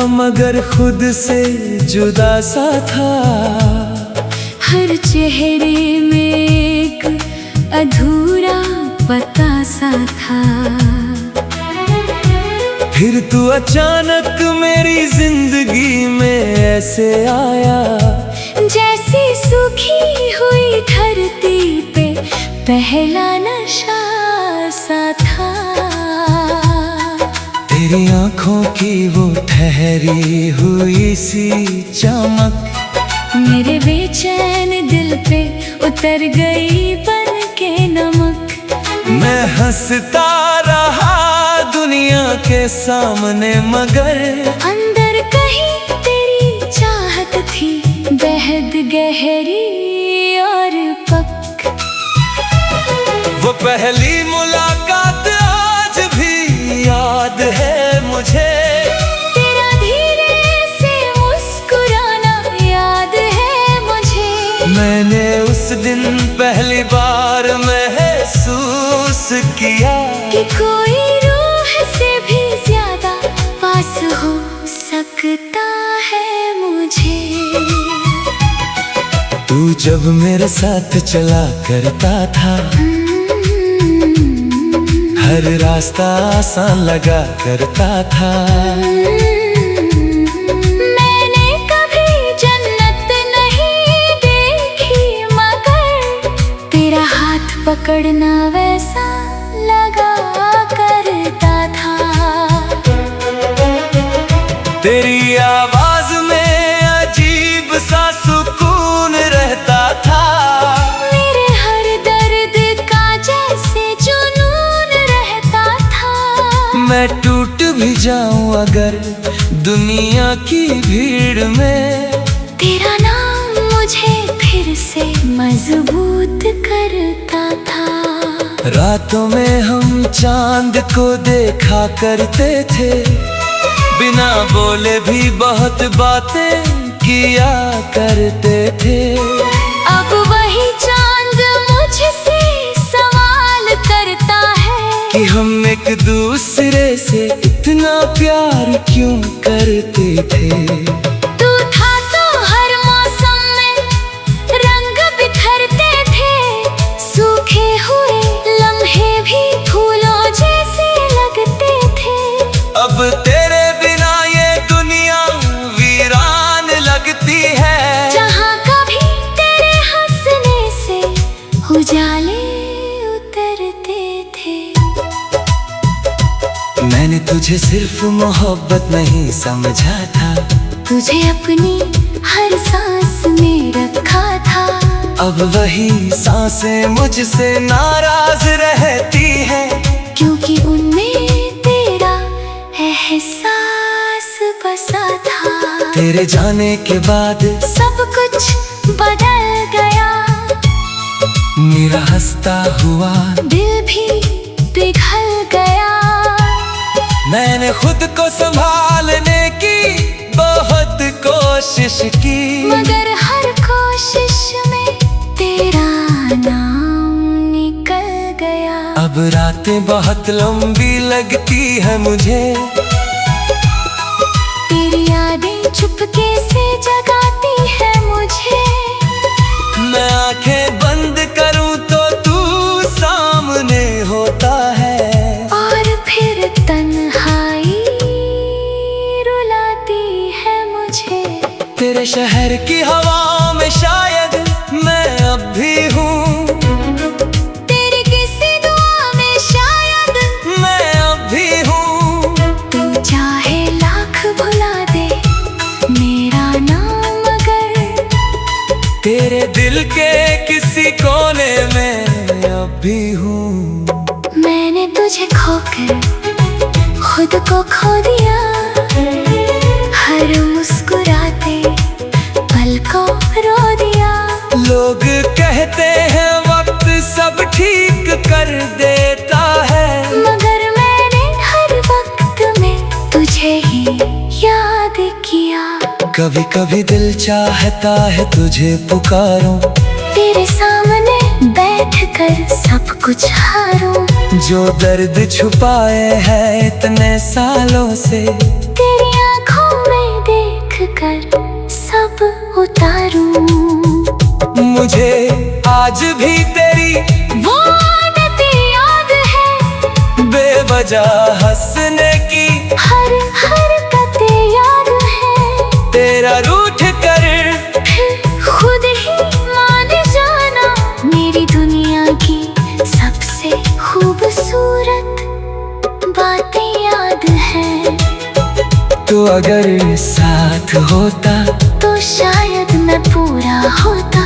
मगर खुद से जुदा सा था। हर चेहरे में एक अधूरा पता सा था। फिर तू अचानक मेरी जिंदगी में ऐसे आया, जैसी सूखी हुई धरती पे पहला नशा सा था। तेरी आंखों की वो ठहरी हुई सी चमक मेरे बेचैन दिल पे उतर गई बन के नमक। मैं हंसता रहा दुनिया के सामने, मगर अंदर कहीं तेरी चाहत थी बेहद गहरी और पक। वो पहली मुलाकात आज भी याद है मुझे। तेरा धीरे से मुस्कुराना याद है मुझे। मैंने उस दिन पहली बार महसूस किया कि कोई रूह से भी ज्यादा पास हो सकता है मुझे। तू जब मेरे साथ चला करता था, हर रास्ता आसान लगा करता था। मैंने कभी जन्नत नहीं देखी, मगर तेरा हाथ पकड़ना वैसा लगा करता था। तेरी आवाज में अजीब सा सुकून रहता था। मेरे हर दर्द का जैसे जुनून रहता था। मैं टूट भी जाऊं अगर दुनिया की भीड़ में, तेरा नाम मुझे फिर से मजबूत करता था। रातों में हम चांद को देखा करते थे, बिना बोले भी बहुत बातें किया करते थे। अब वही चांद मुझसे सवाल करता है कि हम एक दूसरे से इतना प्यार क्यों करते थे। तू था तो हर मौसम में रंग बिखरते थे। सूखे हुए लम्हे भी फूलों जैसे लगते थे। अब तेरे बिना ये दुनिया वीरान लगती है। जहाँ कभी तेरे हंसने से उजाले उतरते थे। मैंने तुझे सिर्फ मोहब्बत नहीं समझा था, तुझे अपनी हर सांस में रखा था। अब वही सांसें मुझसे नाराज रहती हैं, क्योंकि उनमें तेरा एहसास बसा था। तेरे जाने के बाद सब कुछ बदल गया। मेरा हंसता हुआ दिल भी पिघल गया। मैंने खुद को संभालने की बहुत कोशिश की, मगर हर कोशिश में तेरा नाम निकल गया। अब रातें बहुत लंबी लगती है मुझे। तेरी यादें चुपके से जगाती है मुझे। मैं आंखें बंद करूं तो तू सामने होता है, और फिर तन्हाई रुलाती है मुझे। तेरे शहर की हवा में शायद मैं अब भी हूँ। तेरी किसी दुआ में शायद मैं अब भी हूँ। तू चाहे लाख भुला दे मेरा नाम, मगर तेरे दिल के किसी कोने में अब भी हूँ। मैंने तुझे खोकर खुद को खो दिया। हर मुस्कुराते पल को रो दिया। लोग कहते हैं वक्त सब ठीक कर देता है, मगर मैंने हर वक्त में तुझे ही याद किया। कभी कभी दिल चाहता है तुझे पुकारूं, तेरे सामने बैठकर सब कुछ हारूं। जो दर्द छुपाए हैं इतने सालों से तेरी आँखों उतारूं। मुझे आज भी तेरी वो आदतें याद है, बेवजह हंसने की हर हरकतें याद है। तेरा रूठ कर फिर खुद ही मान जाना, मेरी दुनिया की सबसे खूबसूरत बातें याद है। तो अगर साथ होता तो शायद मैं पूरा होता,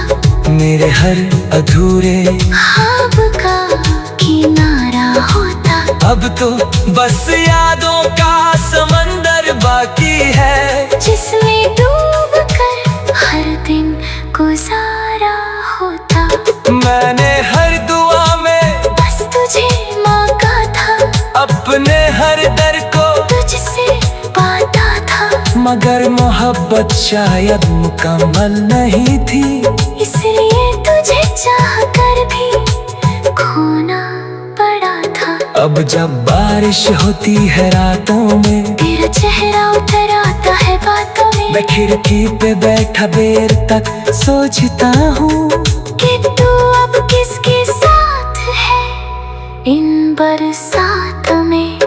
मेरे हर अधूरे ख्वाब का किनारा होता। अब तो बस यादों का समंदर बाकी है, जिसमें डूब कर हर दिन गुजारा होता। मैंने हर दुआ में बस तुझे मांगा था, अपने हर दर को तुझसे बांटा था। मगर मोहब्बत शायद मुकम्मल नहीं थी, इसलिए तुझे चाह कर भी खोना पड़ा था। अब जब बारिश होती है रातों में, तेरा चेहरा उतर आता है बातों में। मैं खिड़की पे बैठा देर तक सोचता हूँ कि तू अब किसके साथ है इन बरसात में।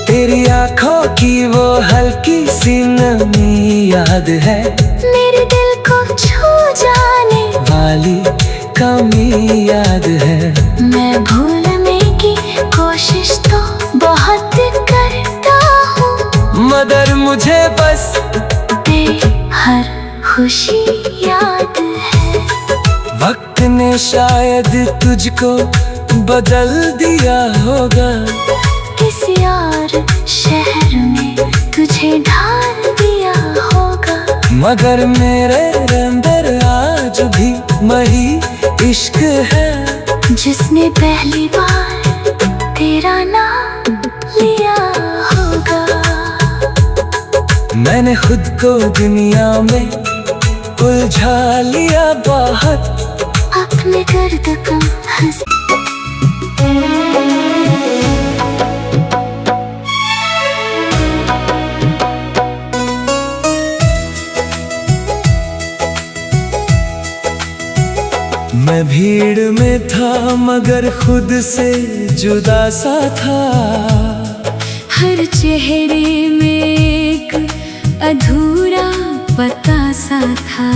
तेरी आंखों की वो हल्की सी नमी याद है, मेरे दिल को छू जाने वाली कमी याद है। मैं भूलने की कोशिश तो बहुत करता हूँ, मगर मुझे बस तेरी हर खुशी याद है। वक्त ने शायद तुझको बदल दिया होगा, किसी और शहर में तुझे ढाल दिया होगा। मगर मेरे अंदर आज भी वही इश्क है, जिसने पहली बार तेरा नाम लिया होगा। मैंने खुद को दुनिया में उलझा लिया बहुत, अपने दर्द कम हंस। मैं भीड़ में था मगर खुद से जुदा सा था, हर चेहरे में एक अधूरा पता सा था।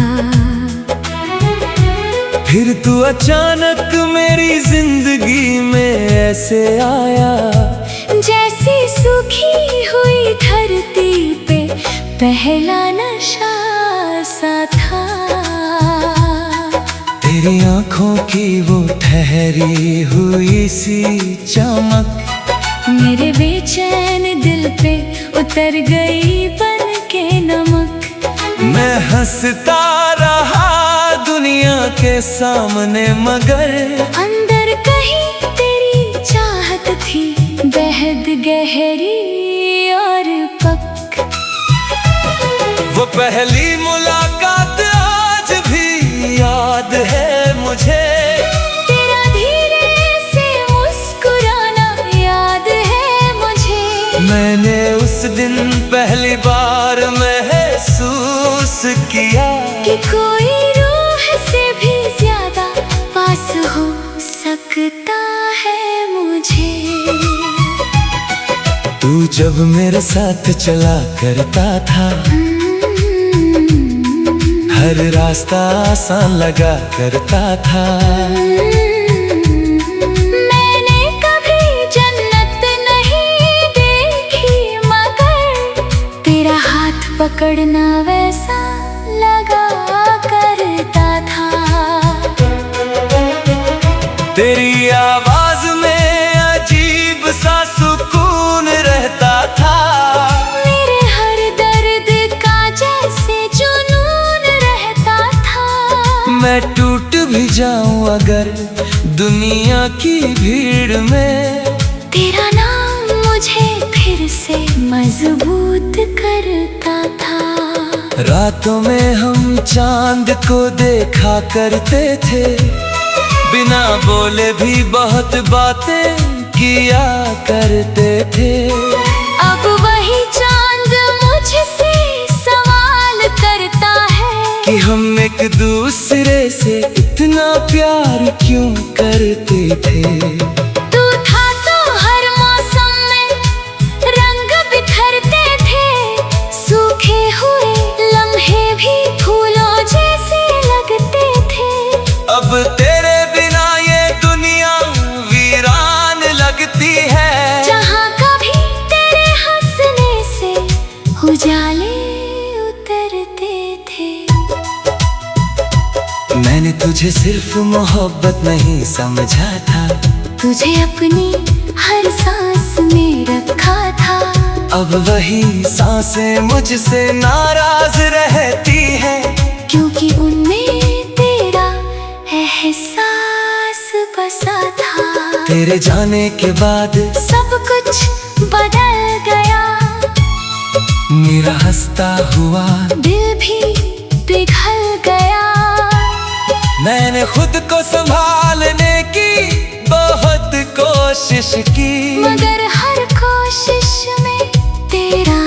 फिर तू अचानक मेरी जिंदगी में ऐसे आया, जैसी सूखी हुई धरती पे पहला नशा सा था। तेरी आंखों की वो ठहरी हुई सी चमक, मेरे बेचैन दिल पे उतर गई बन के नमक। मैं हंसता रहा दुनिया के सामने, मगर अंदर कहीं तेरी चाहत थी बेहद गहरी और पक। वो पहली मुलाकात आज भी याद है मुझे, तेरा धीरे से मुस्कुराना याद है मुझे। मैंने उस दिन पहली बार महसूस किया कि कोई रूह से भी ज्यादा पास हो सकता है मुझे। तू जब मेरे साथ चला करता था, हर रास्ता आसान लगा करता था। मैंने कभी जन्नत नहीं देखी, मगर तेरा हाथ पकड़ना वैसा लगा करता था। तेरी आवाज में अजीब सा सुकून रहता था, मेरे हर दर्द का जैसे जुनून रहता था। मैं टूट भी जाऊं अगर दुनिया की भीड़ में, तेरा नाम मुझे फिर से मजबूत करता था। रातों में हम चांद को देखा करते थे, बिना बोले भी बहुत बातें किया करते थे। अब वही चांद मुझसे सवाल करता है, दूसरे से इतना प्यार क्यों करते थे। तू था तो हर मौसम में रंग बिखरते थे, सूखे हुए लम्हे भी फूलों जैसे लगते थे। अब तेरे बिना ये दुनिया वीरान लगती है, जहाँ कभी तेरे हंसने से उजाले उतरते थे। मैंने तुझे सिर्फ मोहब्बत नहीं समझा था, तुझे अपनी हर सांस में रखा था। अब वही सांसें मुझसे नाराज रहती हैं, क्योंकि उनमें तेरा एहसास बसा था। तेरे जाने के बाद सब कुछ बदल गया, मेरा हंसता हुआ दिल भी पिघल गया। मैंने खुद को संभालने की बहुत कोशिश की, मगर हर कोशिश में तेरा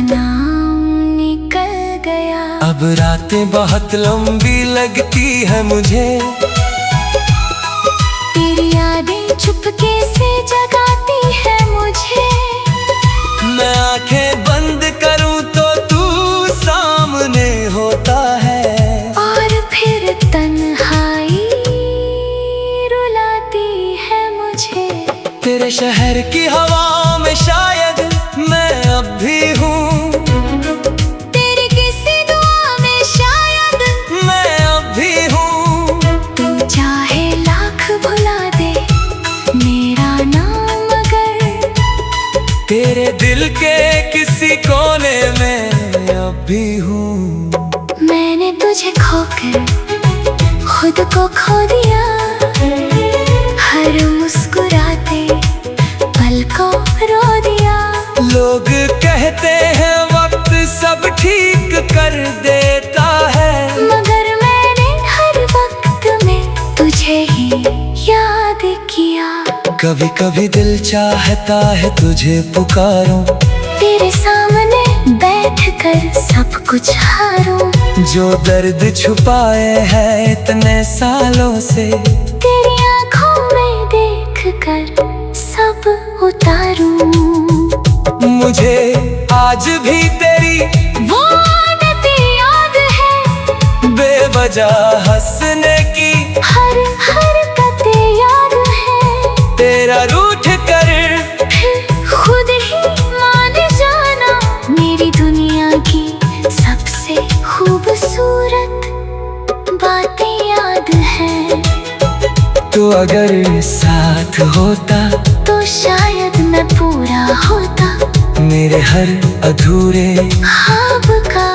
नाम निकल गया। अब रातें बहुत लंबी लगती है मुझे, तेरी यादें चुपके से जगाती है मुझे। मैं आंखें बंद करूं तो तू सामने होता है, और फिर तन्हाई रुलाती है मुझे। तेरे शहर की हवा में शायद मैं अब भी हूँ, तेरी किसी दुआ में शायद मैं अब भी हूँ। तू चाहे लाख भुला दे मेरा नाम, मगर तेरे दिल के किसी कोने में अब भी हूँ। मैंने तुझे खोकर खुद को खो दिया, हर मुस्कुराते पल को रो दिया। लोग कहते हैं वक्त सब ठीक कर देता है, मगर मैंने हर वक्त में तुझे ही याद किया। कभी कभी दिल चाहता है तुझे पुकारूं, तेरे सामने बैठकर सब कुछ हारूं। जो दर्द छुपाए है इतने सालों से, तेरी आँखों में देखकर सब उतारूं। मुझे आज भी तेरी वो आदतें याद है, बेवजह हंसने की हर हरकतें याद है। तेरा रूठ कर फिर खुद ही मान जाना, मेरी दुनिया की सबसे खूबसूरत बातें याद है। तो अगर साथ होता तो शायद मैं पूरा होता, मेरे हर अधूरे ख्वाब का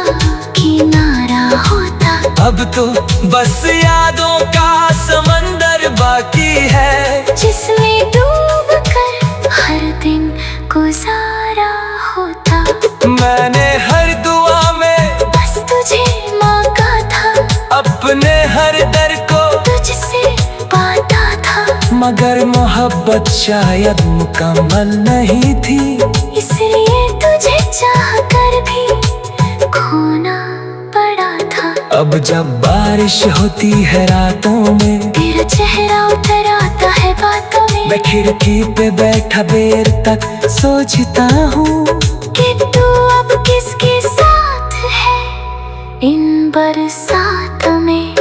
किनारा होता। अब तो बस यादों का समंदर बाकी है, जिसमें डूब कर हर दिन गुजारा होता। मैंने हर दुआ में बस तुझे मौका था, अपने हर दर को तुझसे बांटा था। मगर मोहब्बत शायद मुकम्मल नहीं थी, इसलिए तुझे चाह कर भी खोना पड़ा था। अब जब बारिश होती है रातों में, तेरा चेहरा उतर आता है बातों में। मैं खिड़की पे बैठा देर तक सोचता हूँ कि तू अब किसके साथ है इन बरसात में।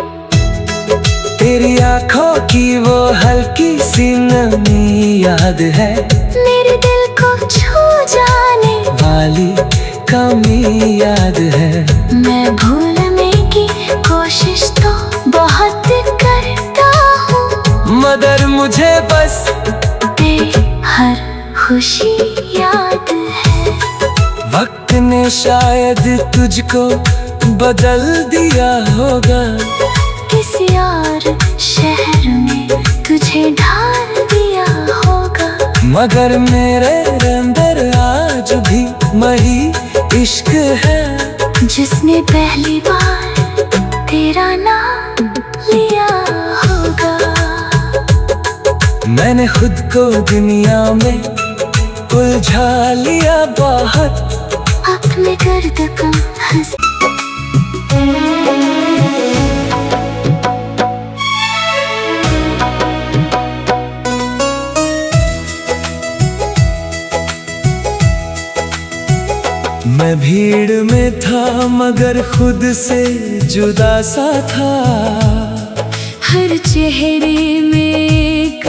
तेरी आंखों की वो हल्की सी नमी याद है, मेरे दिल को छू जाने वाली कमी याद है। मैं भूलने की कोशिश तो बहुत करता हूँ, मगर मुझे बस हर खुशी याद है। वक्त ने शायद तुझको बदल दिया होगा, किसी और शहर में तुझे ढाल दिया होगा। मगर मेरे अंदर आज भी वही इश्क है, जिसने पहली बार तेरा नाम लिया होगा। मैंने खुद को दुनिया में उलझा लिया बहुत, अपने दर्द कम हंस भीड़ में था मगर खुद से जुदा सा था। हर चेहरे में एक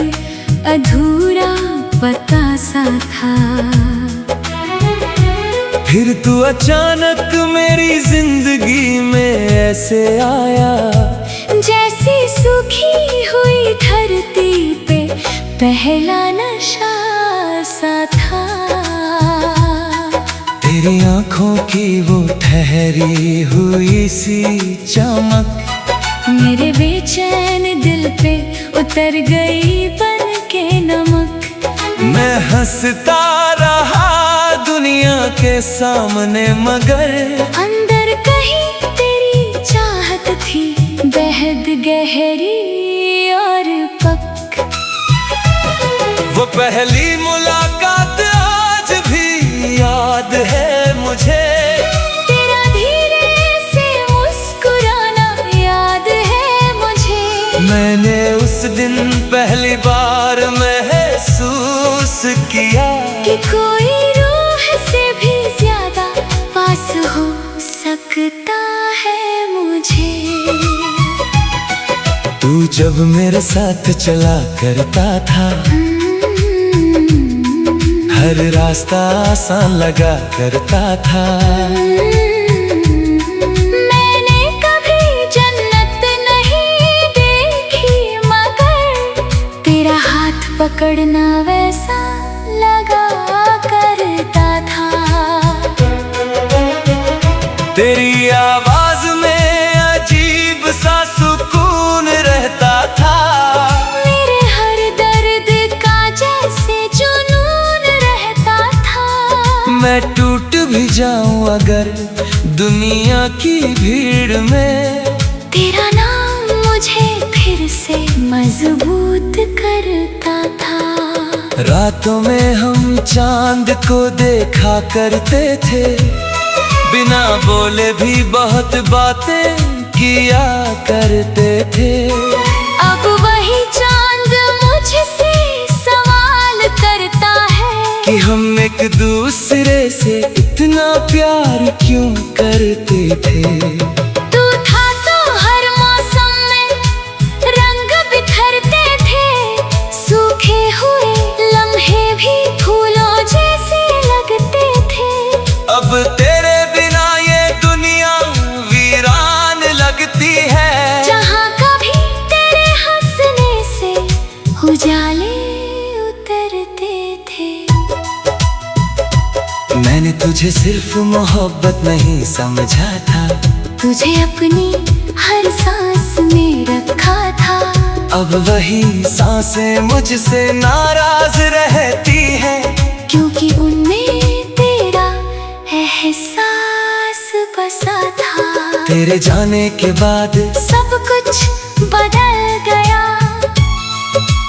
अधूरा पता सा था। फिर तू अचानक मेरी जिंदगी में ऐसे आया, जैसी सूखी हुई धरती पे पहला नशा सा था। तेरी आंखों की वो ठहरी हुई सी चमक मेरे बेचैन दिल पे उतर गई बन के नमक। मैं हंसता रहा दुनिया के सामने मगर अंदर कहीं तेरी चाहत थी बेहद गहरी और पक। वो पहली मुलाकात आज भी याद है मुझे। तेरा धीरे से मुस्कुराना याद है मुझे। मैंने उस दिन पहली बार महसूस किया कि कोई रूह से भी ज्यादा पास हो सकता है मुझे। तू जब मेरे साथ चला करता था, हर रास्ता आसान लगा करता था। मैंने कभी जन्नत नहीं देखी मगर तेरा हाथ पकड़ना वैसा लगा करता था। तेरी आवाज में अजीब सा सुकून रहता था। मेरे हर दर्द का जैसे जुनून रहता था। मैं टूट भी जाऊं अगर दुनिया की भीड़ में, तेरा नाम मुझे फिर से मजबूत करता था। रातों में हम चांद को देखा करते थे, बिना बोले भी बहुत बातें किया करते थे। अब वही चांद मुझसे सवाल करता है कि हम एक दूसरे से इतना प्यार क्यों करते थे। तू था तो हर मौसम में रंग बिखरते थे। सूखे हुए लम्हे भी फूलों जैसे लगते थे। अब तेरे बिना ये दुनिया वीरान लगती है। जहाँ कभी तेरे हंसने से उजाले उतरते थे। मैंने तुझे सिर्फ मोहब्बत नहीं समझा था, तुझे अपनी हर सांस में रखा था। अब वही सांसें मुझसे नाराज रहती हैं, क्योंकि उनमें तेरा एहसास बसा था। तेरे जाने के बाद सब कुछ बदल गया।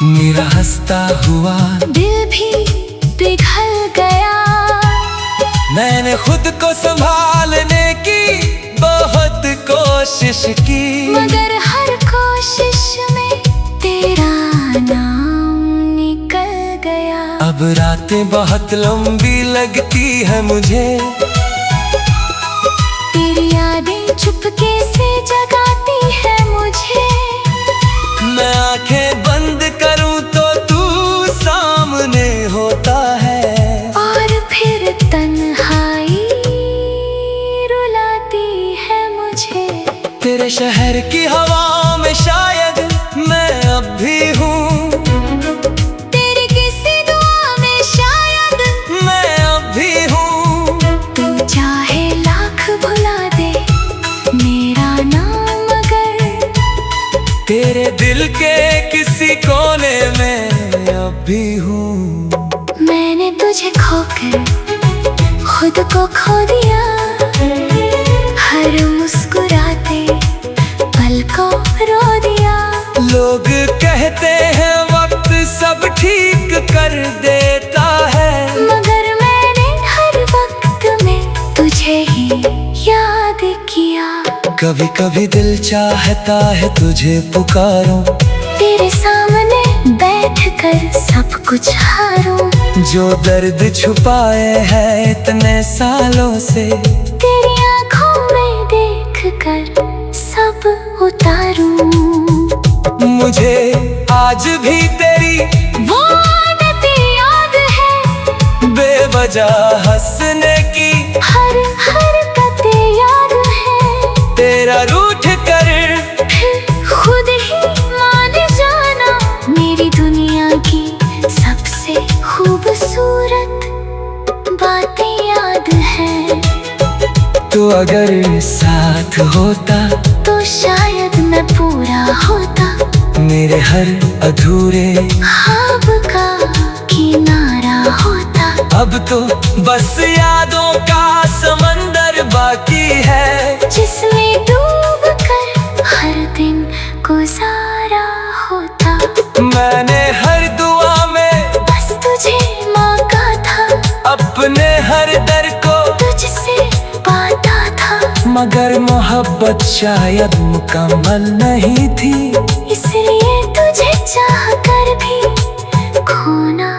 मेरा हंसता हुआ दिल भी पिघल गया। मैंने खुद को संभालने की बहुत कोशिश की, मगर हर कोशिश में तेरा नाम निकल गया। अब रातें बहुत लंबी लगती है मुझे। तेरी यादें चुपके से जगाती है मुझे। मैं आंखें बंद करूं तो तू सामने होता है, और फिर तन्हाई रुलाती है मुझे। तेरे शहर की हवा में शायद मैं अब भी हूँ, तेरी किसी दुआ में शायद मैं अब भी हूँ। तू चाहे लाख भुला दे मेरा नाम मगर तेरे दिल के किसी कोने में अब भी हूँ। मैंने तुझे खोकर खुद को खो दिया। हर मुस्कुराते पल को रो दिया। लोग कहते हैं वक्त सब ठीक कर देता है, मगर मैंने हर वक्त में तुझे ही याद किया। कभी कभी दिल चाहता है तुझे पुकारूं, तेरे सामने बैठकर सब कुछ हारूं। जो दर्द छुपाए है इतने सालों से तेरी आंखों में देख कर सब उतारूं। मुझे आज भी तेरी वो आदतें याद है, बेवजह हंसने की हर हरकतें याद है। तेरा रूठ कर फिर खुद ही मान जाना, मेरी दुनिया की सबसे खूबसूरत बातें याद है। तो अगर साथ होता तो शायद मैं पूरा होता, मेरे हर अधूरे ख्वाब का किनारा होता। अब तो बस यादों का समंदर बाकी है, जिसमें डूब कर हर दिन गुजारा होता। मैंने हर दुआ में बस तुझे मांगा था, अपने हर दर को तुझसे बांटा था। मगर मोहब्बत शायद मुकम्मल नहीं थी, इसलिए तुझे चाह कर भी खोना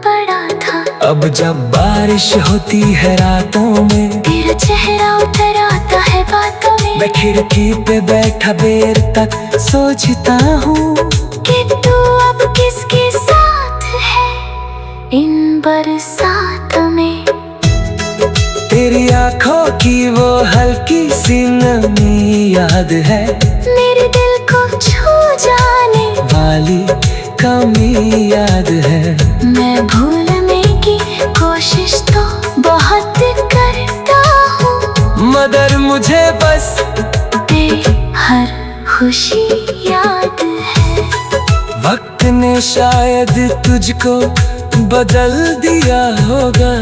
पड़ा था। अब जब बारिश होती है रातों में, तेरा चेहरा उतर आता है बातों में। मैं खिड़की पे बैठा देर तक सोचता हूँ कि तू अब किसके साथ है इन बरसात में। तेरी आंखों की वो हल्की सी नमी याद है, मेरे दिल को छू जाने वाली कमी याद है। मैं भूलने की कोशिश तो बहुत करता हूँ, मगर मुझे बस तेरी हर खुशी याद है। वक्त ने शायद तुझको बदल दिया होगा,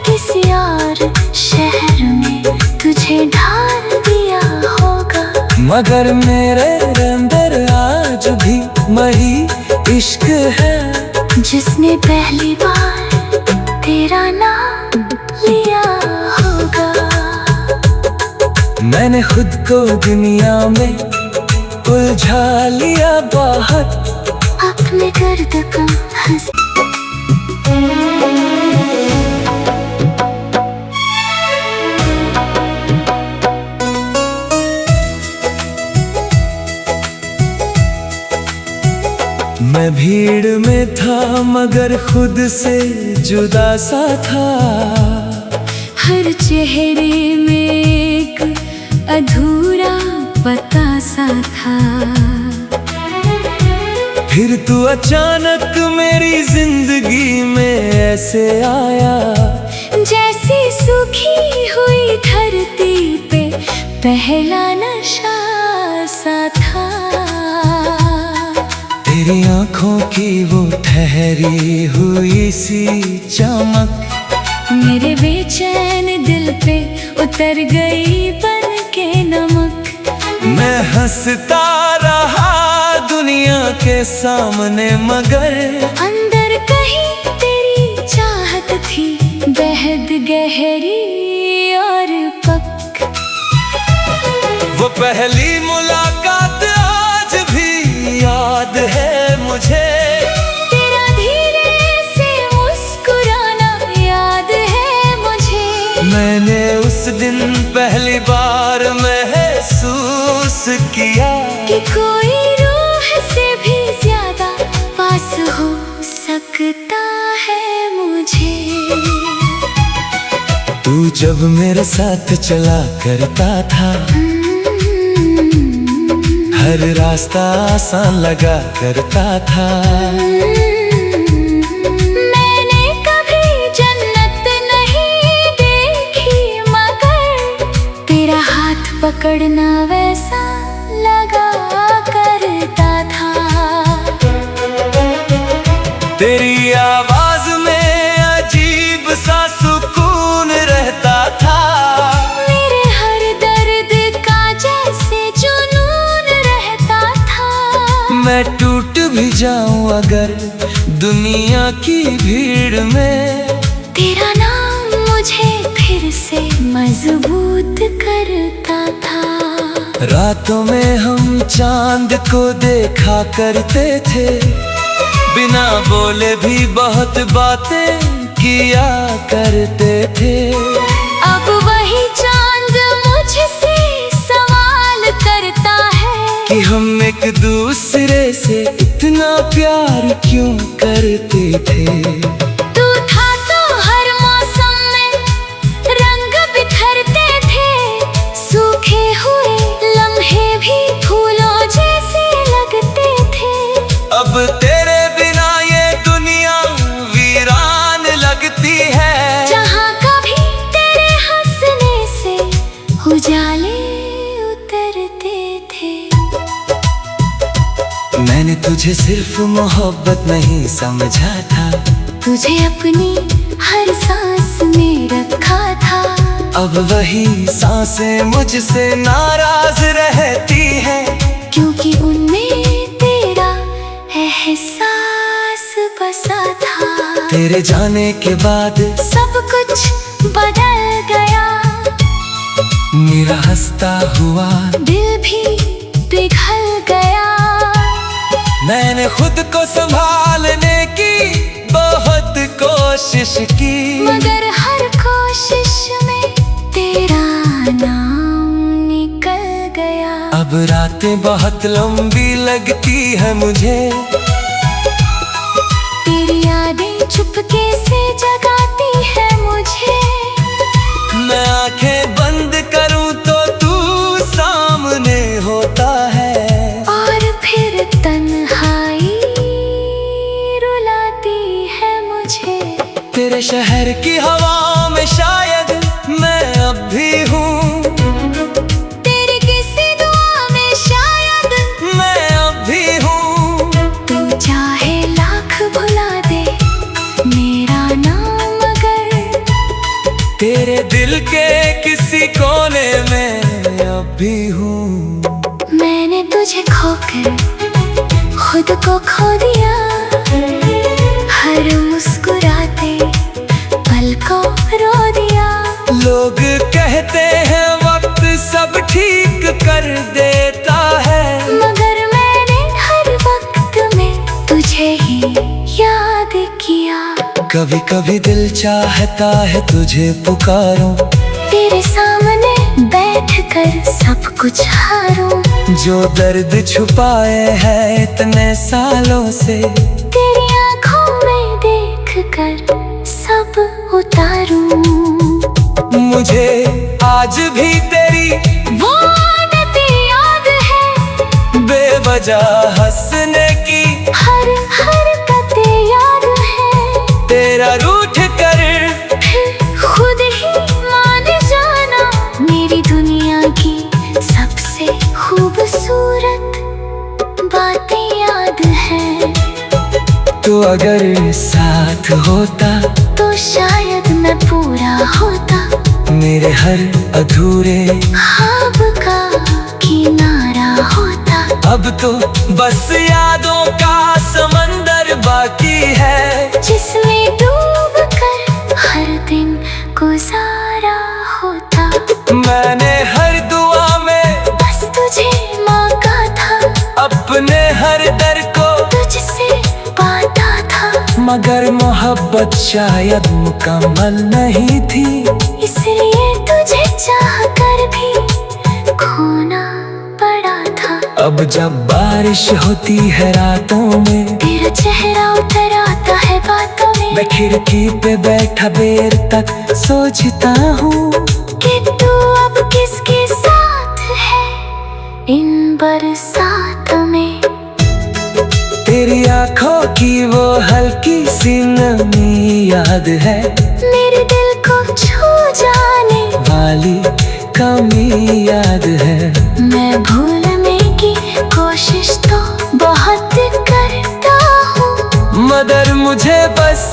किसी और शहर में तुझे ढाल दिया होगा। मगर मेरे अंदर आज भी वही इश्क है, जिसने पहली बार तेरा नाम लिया होगा। मैंने खुद को दुनिया में उलझा लिया बहुत, अपने दर्द कम हंस। मैं भीड़ में था मगर खुद से जुदा सा था। हर चेहरे में एक अधूरा पता सा था। फिर तू अचानक मेरी जिंदगी में ऐसे आया, जैसी सूखी हुई धरती पे पहला नशा सा था। तेरी आंखों की वो ठहरी हुई सी चमक, मेरे बेचैन दिल पे उतर गई बन के नमक। मैं हंसता रहा दुनिया के सामने, मगर अंदर कहीं तेरी चाहत थी बेहद गहरी और पक। वो पहली मुलाकात आज भी याद है मुझे, तेरा धीरे से मुस्कुराना याद है मुझे। मैंने उस दिन पहली बार महसूस किया कि कोई रूह से भी ज्यादा पास हो सकता है मुझे। तू जब मेरे साथ चला करता था, हर रास्ता आसान लगा करता था। मैंने कभी जन्नत नहीं देखी, मगर तेरा हाथ पकड़ना वैसा लगा करता था। तेरी आवाज में अजीब सा सुकून रहता था, मेरे हर दर्द का जैसे जुनून रहता था। मैं टूट भी जाऊं अगर दुनिया की भीड़ में, तेरा नाम मुझे फिर से मजबूत करता था। रातों में हम चांद को देखा करते थे, बिना बोले भी बहुत बातें किया करते थे। अब वही से इतना प्यार क्यों करते थे। तू था तो हर मौसम में रंग बिखरते थे, सूखे हुए लम्हे भी फूलों जैसे लगते थे। अब तेरे बिना ये दुनिया वीरान लगती है, जहाँ कभी तेरे हंसने से उजाले उतरते थे। मैंने तुझे सिर्फ मोहब्बत नहीं समझा था, तुझे अपनी हर सांस में रखा था। अब वही सांसें मुझसे नाराज रहती हैं, क्योंकि उनमें तेरा एहसास बसा था। तेरे जाने के बाद सब कुछ बदल गया, मेरा हंसता हुआ दिल भी पिघल गया। मैंने खुद को संभालने की बहुत कोशिश की, मगर हर कोशिश में तेरा नाम निकल गया। अब रातें बहुत लंबी लगती है मुझे, तेरी यादें चुपके से जगाती है मुझे। मैं आंखें बंद करूं तो तू सामने होता है, और फिर तन्हाई रुलाती है मुझे। तेरे शहर की हवा में शायद मैं अब भी हूँ, तेरी किसी दुआ में शायद मैं अब भी हूँ। तू चाहे लाख भुला दे मेरा नाम, मगर तेरे दिल के किसी कोने में अब भी हूँ। मैंने तुझे खोकर खुद को खो दिया, हर मुस्कुराते पल को रो दिया। लोग कहते हैं वक्त सब ठीक कर देता है, मगर मैंने हर वक्त में तुझे ही याद किया। कभी कभी दिल चाहता है तुझे पुकारूं, तेरे सामने बैठकर सब कुछ हारूं। जो दर्द छुपाए है इतने सालों से, तेरी आंखों में देखकर सब उतारूं। मुझे आज भी तेरी वो आदतें याद है, बेवजह हंसने की हर हरकतें याद है। तेरा रूठ कर फिर खुद ही मान जाना, मेरी दुनिया की सबसे खूबसूरत बातें याद है। तो अगर साथ होता तो शायद मैं पूरा होता, मेरे हर अधूरे ख्वाब का किनारा होता। अब तो बस यादों का समंदर बाकी है, जिसमें डूब कर हर दिन गुजारा होता। मैंने हर दुआ में बस तुझे मांगा था, अपने हर दर को तुझसे बांटा था। मगर मोहब्बत शायद मुकम्मल नहीं थी, इसलिए तुझे चाह कर भी खोना पड़ा था। अब जब बारिश होती है रातों में, तेरा चेहरा उतर आता है बातों में। मैं खिड़की पे बैठा देर तक सोचता हूँ कि तू अब किसके साथ है इन बरसात में। तेरी आंखों की वो हल्की सी नमी याद है, मेरे दिल को छू जाने वाली कमी याद है। मैं भूलने की कोशिश तो बहुत करता हूँ, मगर मुझे बस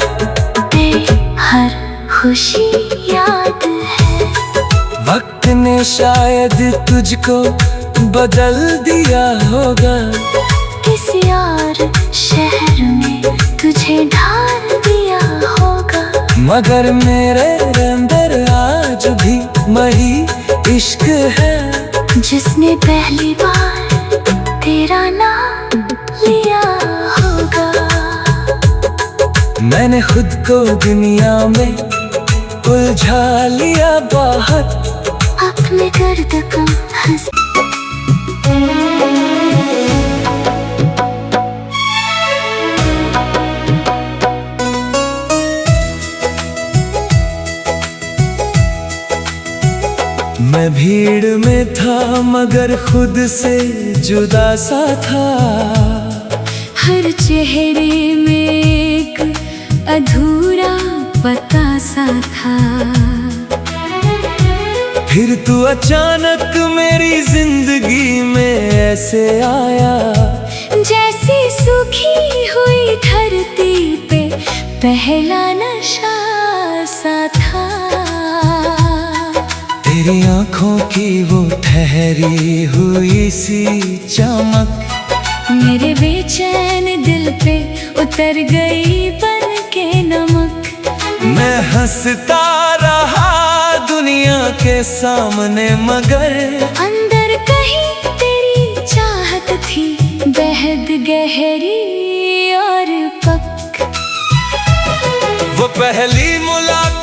तेरी हर खुशी याद है। वक्त ने शायद तुझको बदल दिया होगा, किसी और शहर में तुझे ढाल दिया होगा। मगर मेरे अंदर आज भी वही इश्क है, जिसने पहली बार तेरा नाम लिया होगा। मैंने खुद को दुनिया में उलझा लिया बहुत, अपने गर्द कम हंस मैं भीड़ में था मगर खुद से जुदा सा था। हर चेहरे में एक अधूरा पता सा था। फिर तू अचानक मेरी जिंदगी में ऐसे आया, जैसी सूखी हुई धरती पे पहला नशा सा था। तेरी आंखों की वो ठहरी हुई सी चमक मेरे बेचैन दिल पे उतर गई बन के नमक। मैं हंसता रहा दुनिया के सामने मगर अंदर कहीं तेरी चाहत थी बेहद गहरी और पक्की। वो पहली मुलाकात